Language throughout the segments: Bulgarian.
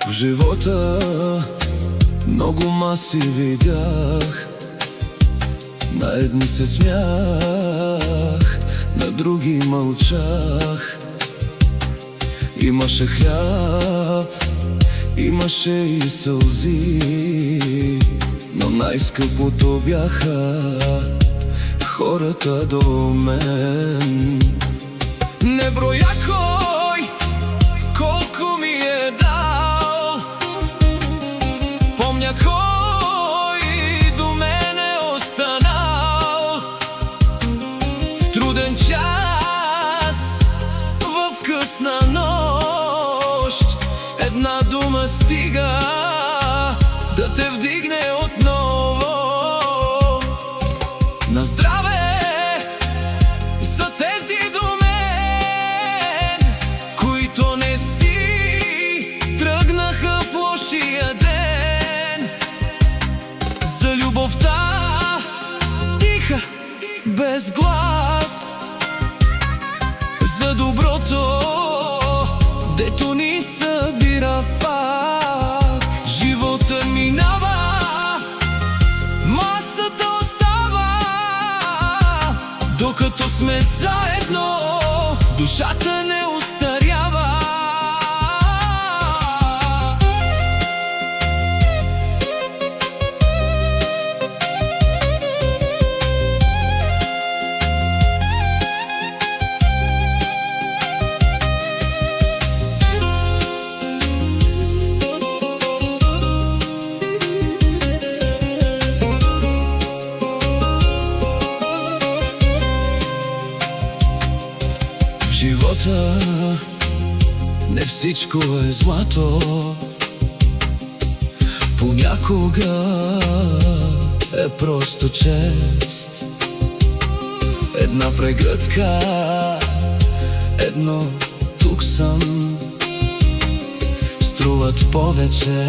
В живота много маси видях. На едни се смях, на други мълчах. Имаше хляб, имаше и сълзи, но най-скъпото бяха хората до мен. Не броя кой колко ми е дал, помня кой до мен е останал. В труден час, в късна нощ, една дума стига да те вдигне отново. На здраве за тези до мен, които не си тръгнаха в лошия ден. За любовта тиха, без глас, за доброто, дето ни събира пак. Живота минава, масата остава, докато сме заедно, душата не остарява. В живота не всичко е злато, понякога е просто чест. Една прегръдка, едно тук съм, струват повече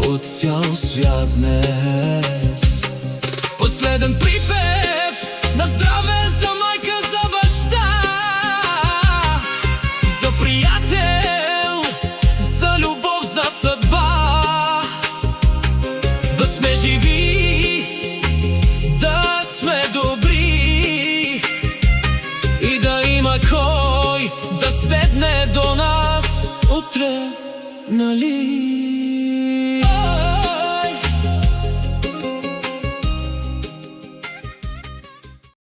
от цял свят днес. Последен припев на здраве за майка, за баща, за приятел, за любов, за съдба. Да сме живи, да сме добри и да има кой да седне до нас утре, нали?